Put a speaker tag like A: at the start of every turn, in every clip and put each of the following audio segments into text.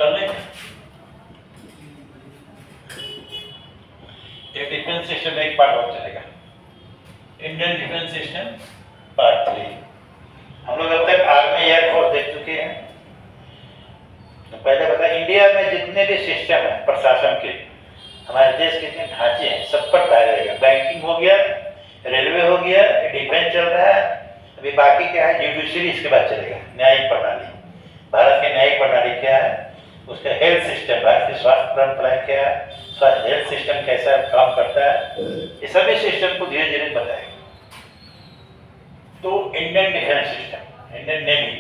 A: कर लेंगे। ये डिफेंस सिस्टम एक पार्ट और चलेगा, इंडियन डिफेंस सिस्टम पार्ट 3। हम लोग अब तक आर्मी एयरफोर्स देख चुके हैं। तो पहले बता, इंडिया में जितने भी सिस्टम है प्रशासन के, हमारे देश के जितने ढांचे हैं सब पर पाया जाएगा। बैंकिंग हो गया, रेलवे हो गया, डिफेंस चल रहा है, अभी बाकी क्या है, जुडिशरी इसके बाद चलेगा, न्यायिक प्रणाली। भारत की न्यायिक प्रणाली क्या है, उसका हेल्थ सिस्टम, भारत की स्वास्थ्य प्रणाली क्या है, स्वास्थ्य हेल्थ सिस्टम कैसा काम करता है, ये सभी सिस्टम को धीरे धीरे बताएगा। तो Indian defence system, Indian navy,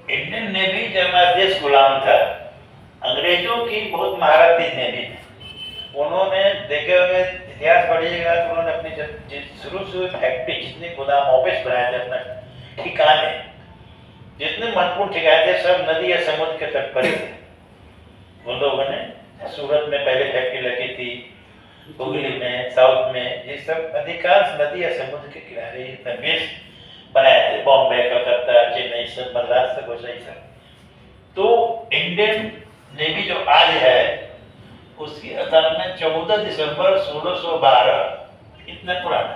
A: Indian navy जब हमारा देश गुलाम था, अंग्रेजों की बहुत महारत थी नेवी में। उन्होंने देखे हुए इतिहास पढ़िएगा तो उन्होंने अपनी शुरू फैक्ट्री, जितने गोदाम ऑफिस बनाए थे, अपना ठिकाने, जितने महत्वपूर्ण ठिकाने थे सब नदी या समुद्र के तट पर थे। उन लोगों ने सूरत में पहले फैक्ट्री लगी थी, हुगली में, साउथ में, ये सब अधिकांश नदी या समुद्र के किनारे बेस बनाए थे। बॉम्बे, कलकत्ता, चेन्नई, सब मद्रास, सब वैसा ही सब। तो इंडियन नेवी जो आज है उसकी असल में 14 दिसंबर 1612, इतना पुराना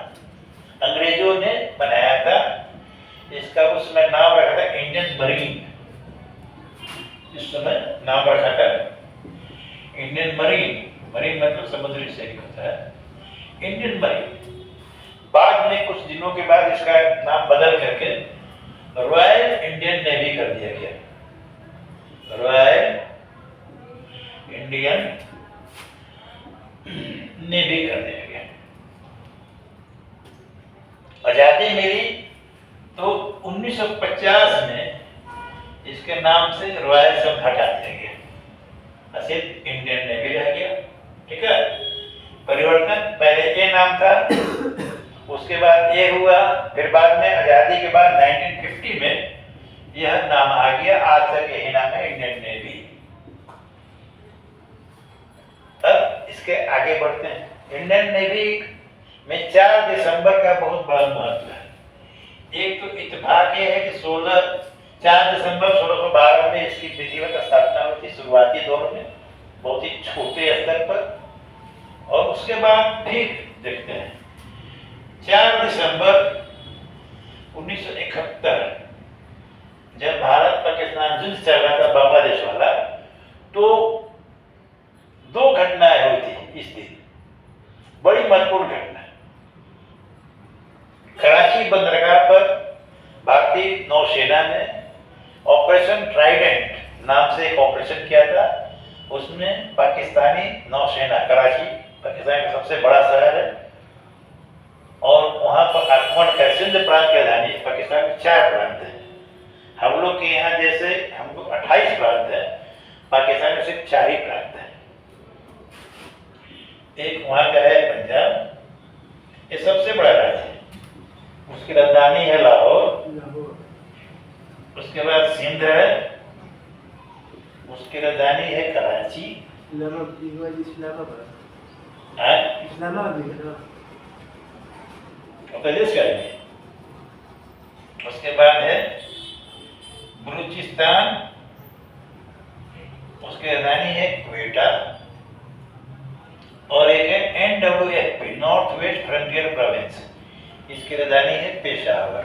A: अंग्रेजों ने बनाया था। इसका उसमें नाम रखा था इंडियन मरीन। इस समय नाम रखा था इंडियन मरीन। मरीन मतलब समुद्री सैनिक होता है, इंडियन मरीन। बाद में कुछ दिनों के बाद इसका नाम बदल करके रॉयल इंडियन नेवी कर दिया गया, रॉयल इंडियन नेवी कर दिया गया। आजादी मिली तो 1950 में इसके नाम से रॉयल शब्द हटा दिया गया, सिर्फ इंडियन नेवी रह गया। ठीक है, परिवर्तन, पहले ए नाम था, उसके बाद ये हुआ, फिर बाद में आजादी के बाद 1950 में यह नाम आ गया। आज तक यही नाम है, इंडियन नेवी। अब इसके आगे बढ़ते हैं। इंडियन नेवी में 4 दिसंबर का बहुत बड़ा महत्व है। एक तो इत्तेफाक ये है कि 4 दिसंबर 1612 में इसकी विधिवत स्थापना हुई थी, शुरुआती दौर में बहुत ही छोटे स्तर पर। और उसके बाद फिर देखते हैं 4 दिसंबर 1971, जब भारत पाकिस्तान युद्ध चल रहा था बांग्लादेश वाला, तो 2 घटनाएं हुई थी इस दिन, बड़ी महत्वपूर्ण घटना। कराची बंदरगाह पर भारतीय नौसेना ने ऑपरेशन ट्राइडेंट नाम से एक ऑपरेशन किया था। उसमें पाकिस्तानी नौसेना, कराची पाकिस्तान का सबसे बड़ा शहर है, और वहां पर आक्रमण कर सिंध प्रांत की राजधानी, पाकिस्तान में 4 प्रांत है। हम लोग के यहाँ जैसे हमको 28 प्रांत है, पाकिस्तान में सिर्फ 4 ही प्रांत है। एक वहां का है पंजाब, ये सबसे बड़ा राज्य है, उसकी राजधानी है लाहौर। उसके बाद सिंध है, उसकी राजधानी है कराची। प्रदेश का है। उसके बाद है बलूचिस्तान, उसकी राजधानी है क्वेटा। और एक है NWFP, north west frontier province, इसकी राजधानी है पेशावर।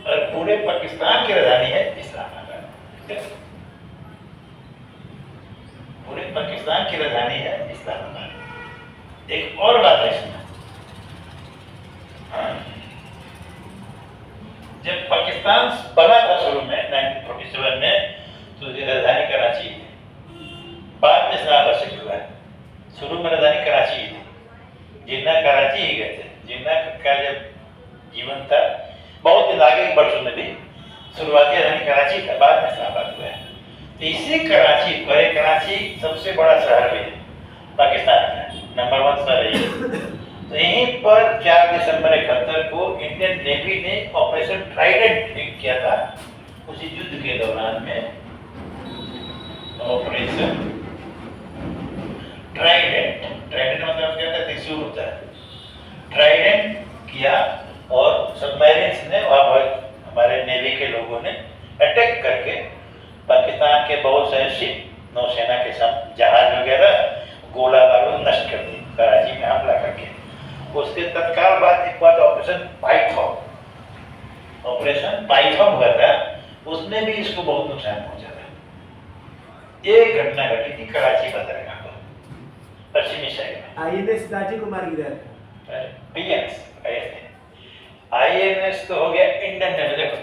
A: और पूरे पाकिस्तान की राजधानी है इस्लामाबाद। पूरे पाकिस्तान की राजधानी है इस्लामाबाद। एक और बात है इसमें, जब पाकिस्तान बना था शुरू में 1947 में, तो उसकी राजधानी कराची थी, बाद में इस्लामाबाद शिफ्ट हुआ है। शुरू में राजधानी कराची ही थी, जिन्ना कराची ही गए थे। जिन्ना का जब जीवन था बहुत दिन आगे के वर्षों में भी शुरुआती राजधानी कराची था, बाद में इस्लामाबाद हुआ है। तो इसी कराची पर, कराची सबसे बड़ा शहर भी है पाकिस्तान का, नंबर 1 शहर है। तो यहीं पर 4 दिसंबर 71 को इंडियन नेवी ने ऑपरेशन ट्राइडेंट किया था। उसी युद्ध के दौरान में ऑपरेशन ट्राइडेंट, ट्राइडेंट मतलब क्या था, त्रिशूल होता है। ट्राइडेंट किया और सबमरीन्स ने और हमारे नेवी के लोगों ने अटैक करके पाकिस्तान के बहुत सारे शिप नौसेना के साथ जहाज वगैरह गोला बारूद नष्ट कर दी कराची में हमला करके। उसके तत्काल बाद एक बार ऑपरेशन पाइथन हुआ था, उसमें भी इसको बहुत नुकसान पहुंचा था। एक घटना घटी थी कराची बंदरगाह पर पश्चिमी साइड में।
B: आईएनएस गाजी को मार गिरा था।
A: आईएनएस तो हो गया इंडियन नेवी। देखो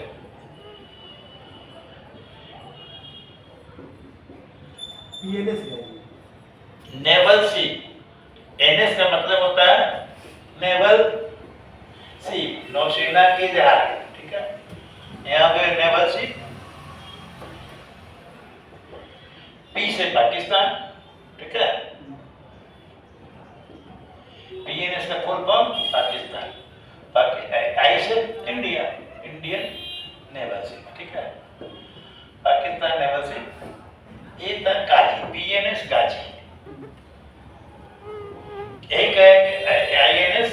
B: पीएनएस
A: नेवल सी, एनएस का मतलब होता है नेवल सी, नौसेना के जहाज, ठीक है। यहाँ पे नेवल सी, पी से पाकिस्तान, ठीक है। पीएनएस का फुल फॉर्म पाकिस्तान, आई से इंडिया, इंडियन नेवल सी, ठीक है। पाकिस्तान नेवल सी, ये था गाजी, पीएनएस गाजी। एक है आईएनएस,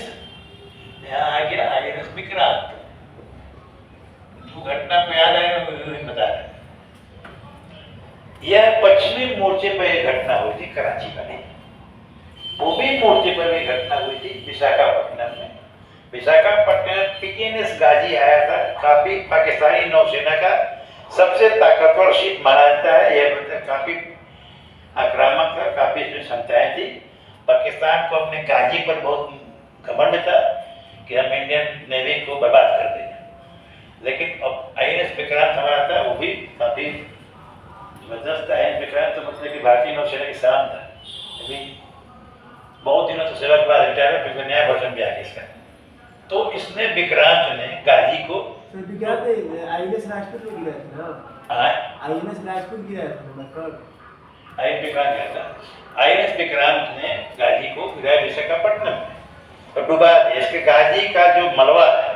A: यहाँ आ गया आईएनएस विक्रांत। जो घटना को याद आए बता रहे। यह पश्चिमी मोर्चे पर यह घटना हुई थी कराची वाली। पूर्वी मोर्चे पर भी घटना हुई थी विशाखापट्टनम में। विशाखापट्टनम पीएनएस गाजी आया था, काफी पाकिस्तानी नौसेना का सबसे ताकतवर शिप माना जाता है। यह मतलब काफी आक्रामक था, काफी इसमें क्षमताएं थी। पाकिस्तान को अपने गाजी पर बहुत घमंड था कि हम इंडियन नेवी को बर्बाद कर देंगे। लेकिन अब आईएनएस विक्रांत हमारा था, वो भी काफी जबरदस्त आईएनएस विक्रांत, तो मतलब कि भारतीय नौसेना की शान था। अभी बहुत दिनों से सेवा के बाद रिटायर है, फिर नया वर्जन भी आ गया इसका। तो इसने विक्रांत ने गाजी को
B: आईएनएस राजपूत में गिरा था ना। आईएनएस राजपूत गिरा था मतलब।
A: आईएनएस विक्रांत गया था। आईएनएस विक्रांत ने गाजी को गिराया विशाखापट्टनम में और डुबा दिया। इसके गाजी का जो मलबा है,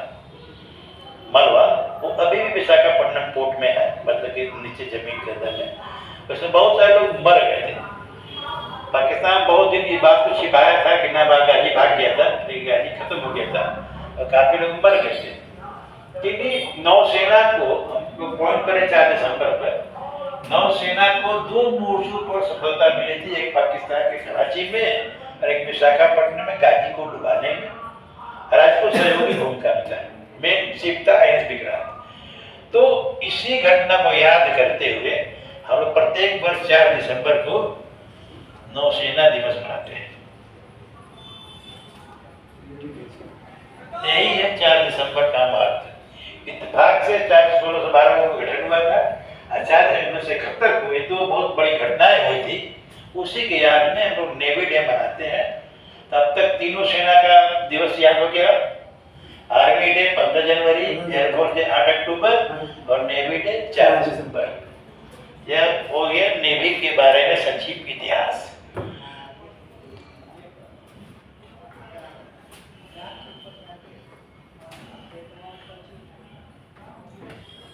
A: मलबा वो अभी भी विशाखापट्टनम पोर्ट में है, मतलब कि नीचे जमीन के अंदर में। उसमें बहुत सारे लोग मर गए थे। पाकिस्तान बहुत दिन इस बात को छिपाया था कि ना गाजी भाग गया था, लेकिन गाजी खत्म हो गया था और काफी लोग मर गए थे। क्योंकि नौसेना को पॉइंट करें 4 दिसंबर पर, नौसेना को 2 मोर्चों पर सफलता मिली थी। एक पाकिस्तान के कराची में और एक विशाखापट्टनम में गाजी को डुबाने में राजपूत सहयोगी भूमिका निभाई। मेन शिप था आईएनएस विक्रांत। तो इसी घटना को याद करते हुए हम लोग प्रत्येक वर्ष 4 दिसंबर को नौसेना दिवस मनाते हैं। यही है 4 दिसंबर का अर्थ। इत्तेफाक से 1612 को गठन हुआ था। 1971 को ये 2 बहुत बड़ी घटनाएं हुई थी, उसी के याद में हम लोग नेवी डे मनाते हैं। तब तक तीनों सेना का दिवस याद हो गया। आर्मी डे 15 जनवरी, एयरफोर्स डे 8 अक्टूबर और नेवी डे 4 दिसंबर। यह हो गया नेवी के बारे में संक्षिप्त इतिहास।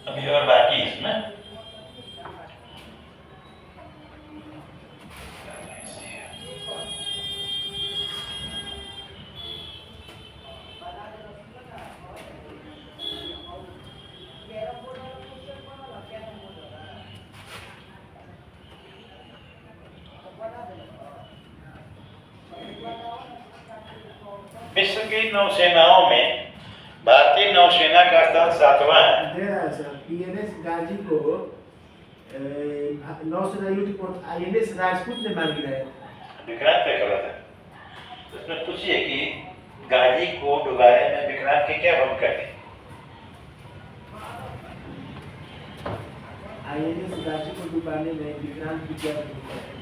A: अभी और बाकी इसमें विश्व की नौसेनाओं में भारतीय नौसेना का स्थान 7वां है।
B: पीएनएस गाजी को नौसेना युद्ध पोत आईएनएस राजपूत ने मार गिराया।
A: विक्रांत पे करा था। उसमें पूछिए कि गाजी को डुबाने में विक्रांत की क्या भूमिका थी?
B: आईएनएस गाजी को डुबाने में विक्रांत की क्या भूमिका थी?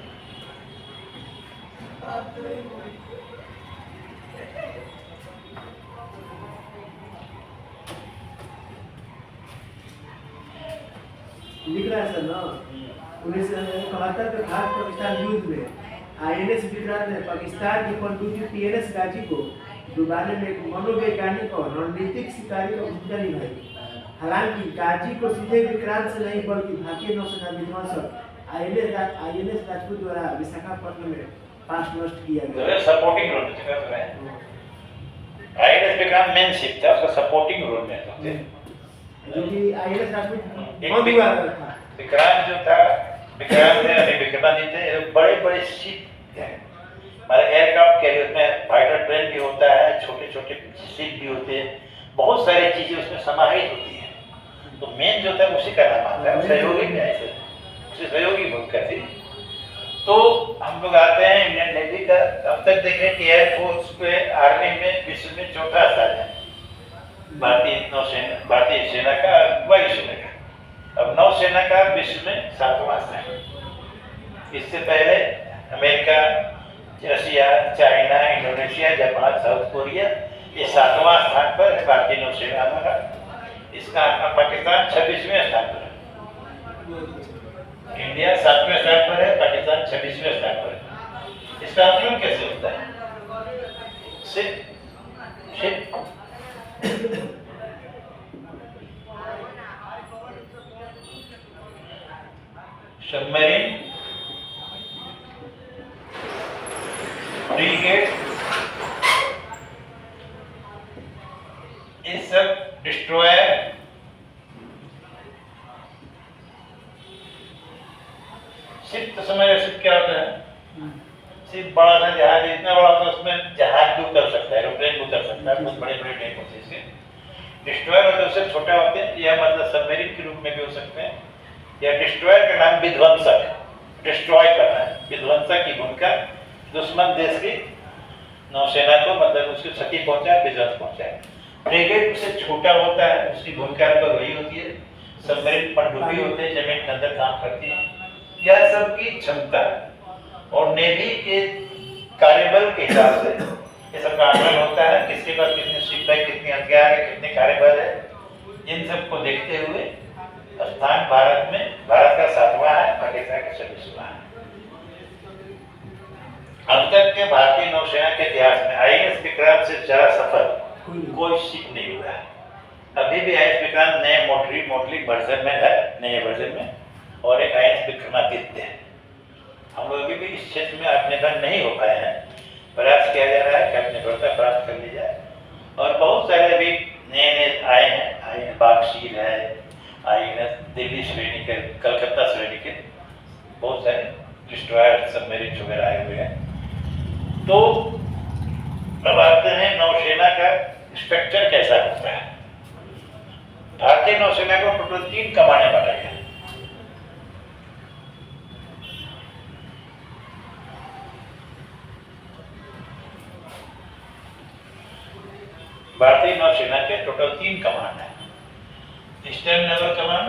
B: लिख रहा है सर ना। 1971 के भारत पाकिस्तान युद्ध में आईएनएस विक्रांत ने पाकिस्तान की पनडुब्बी पीएनएस गाजी को डुबाने में एक मनोवैज्ञानिक और रणनीतिक शिकारी का भूमिका निभाई। हालांकि गाजी को सीधे विक्रांत से नहीं बल्कि भारतीय नौसेना विध्वंसक आईएनएस राजपूत द्वारा विशाखापट्टनम में पास नष्ट किया गया।
A: Supporting role INS Vikrant main ship था, उसका सपोर्टिंग रोल में थे।
B: जो कि आईएनएस राजपूत
A: एक
B: बंद हुआ था।
A: विक्रांत जो था, विक्रांत थे अभी विक्रमादित्य थे, बड़े बड़े शिप हैं हमारे एयरक्राफ्ट कैरियर में। फाइटर प्लेन भी होता है, छोटे छोटे शिप भी होते हैं, बहुत सारी चीजें उसमें समाहित होती हैं। तो मेन जो था उसी का नाम आता है, सहयोगी में ऐसे उसे सहयोगी भूमिका थी। तो हम लोग आते हैं इंडियन नेवी का। अब तक देखें कि एयरफोर्स पे आर्मी में विश्व में चौथा स्थान है भारतीय नौसेना, भारतीय सेना का, वायुसेना का। अब नौसेना का विश्व में 7वां स्थान है। इससे पहले America, Russia, China, Indonesia, Japan, south Korea, ये 7वां स्थान पर है भारतीय नौसेना हमारा। इसका पाकिस्तान 26वें स्थान पर है। इंडिया 7वें स्थान पर है, पाकिस्तान 26वें स्थान पर है। इसका आकलन कैसे होता है? सबमरीन, फ्रीगेट, ये सब डिस्ट्रॉयर, शिप तो समझ शिप क्या होता है? शिप बड़ा सा जहाज, इतना बड़ा होता है उसमें जहाज भी उतर सकता है, एरोप्लेन भी उतर सकता है, बहुत बड़े बड़े टैंक होते हैं इसके। डिस्ट्रॉयर होते हैं उससे छोटे होते हैं, या मतलब सबमरीन के रूप में भी हो सकते हैं। या डिस्ट्रॉयर का नाम विध्वंसक, डिस्ट्रॉय करना है, विध्वंसक की भूमिका, दुश्मन देश की नौसेना को मतलब उसकी क्षति पहुंचाए, विध्वंस पहुंचाए। फ्रीगेट उससे छोटा होता है, उसकी भूमिका लगभग वही होती है। सबमरीन पनडुब्बी होते हैं, जमीन के अंदर काम करती है। यह सबकी क्षमता और नेवी के कार्यबल के हिसाब से ये सब का आकलन होता है, किसके पास कितने शिप है, कितने हथियार है, कितने कार्यबल है। इन सबको देखते हुए स्थान भारत में, भारत का 7वां है, पाकिस्तान का 26वां है। अब तक के भारतीय नौसेना के इतिहास में आईएनएस विक्रांत से ज्यादा सफल कोई शिप नहीं हुआ है। अभी भी आईएनएस विक्रांत नए मॉडलिंग वर्जन में है, नए वर्जन में, और एक आईएनएस विक्रमादित्य है। हम लोग अभी भी इस क्षेत्र में आत्मनिर्भर नहीं हो पाए हैं, प्रयास किया जा रहा है कि आत्मनिर्भरता प्राप्त कर ली जाए। और बहुत सारे अभी नए आए हैं, आईएनएस बागशील है, आईएनएस दिल्ली श्रेणी के, कलकत्ता श्रेणी के बहुत सारे डिस्ट्रॉयर, सबमरीन वगैरह आए हुए हैं। तो अब आते हैं नौसेना का स्ट्रक्चर कैसा होता है। भारतीय नौसेना को टोटल 3 कमानें बांटा गया। भारतीय नौसेना के टोटल 3 कमांड है। ईस्टर्न नेवल कमांड,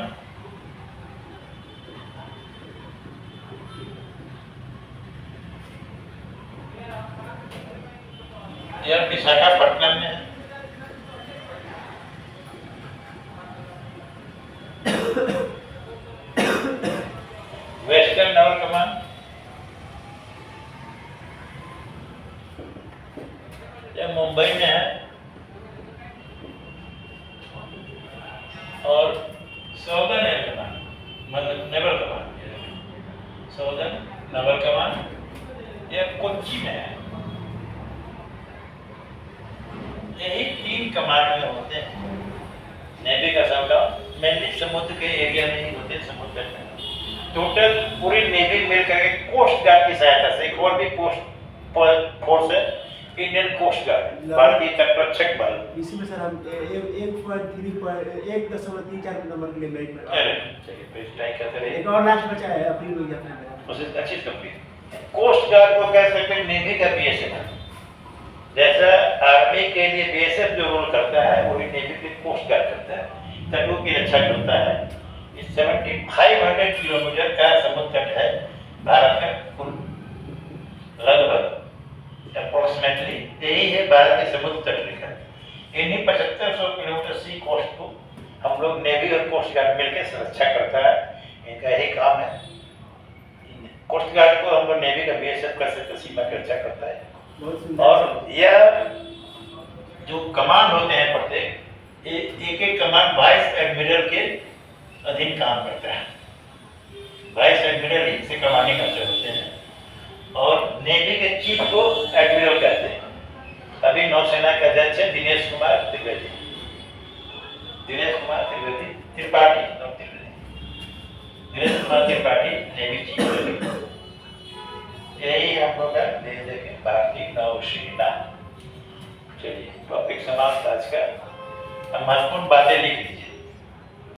A: यह विशाखापट्टनम में है। वेस्टर्न नेवल कमांड, यह मुंबई में है। और साउदर्न नेवल कमांड, मतलब naval command, southern naval command यह कोच्चि में है। यही 3 कमांड में होते हैं। नेवी का सबका मेनली समुद्र के एरिया में ही होते हैं, समुद्र में। टोटल पूरी नेवी मिलकर के कोस्ट गार्ड की सहायता से एक और भी फोर्स है, इंडियन कोस्ट गार्ड, भारतीय तटरक्षक बल।
B: इसमें सर हम 1.34 नंबर के लिए मेरिट में।
A: अरे चलिए फिर स्ट्राइक करते रहिए।
B: एक और लास्ट बचा है, अप्रैल में जाता है।
A: उसे अच्छी कंप्लीट। कोस्ट गार्ड को कह सकते हैं नेवी का बीएसएफ। जैसा आर्मी के लिए बीएसएफ जो रोल करता है, वही नेवी के कोस्ट गार्ड करता है, तटों की रक्षा करता है। इस 7500 किलोमीटर का समुद्र तट है भारत का, कुल लगभग अप्रोक्सीमेटली यही है भारत के समुद्र तट रेखा। इन्हीं 7500 किलोमीटर सी कोस्ट को हम लोग नेवी और कोस्ट गार्ड मिलकर सुरक्षा करता है। इनका यही काम है। कोस्ट गार्ड को हम लोग नेवी का बीएसएफ कर सकते, सीमा की रक्षा करता है। और यह जो कमांड होते हैं प्रत्येक, एक एक कमांड वाइस एडमिरल के अधीन काम करता है। वाइस एडमिरल ही से कमांडिंग अफसर होते हैं, और नेवी के चीफ को एडमिरल कहते हैं। अभी नौसेना के अध्यक्ष है Dinesh Kumar Trivedi, Dinesh Kumar Trivedi, Tripathi, not Trivedi, Dinesh Kumar Tripathi navy chief. यही हम लोग का देश के भारतीय नौसेना। चलिए टॉपिक समाप्त आज का। अब महत्वपूर्ण बातें लिख लीजिए।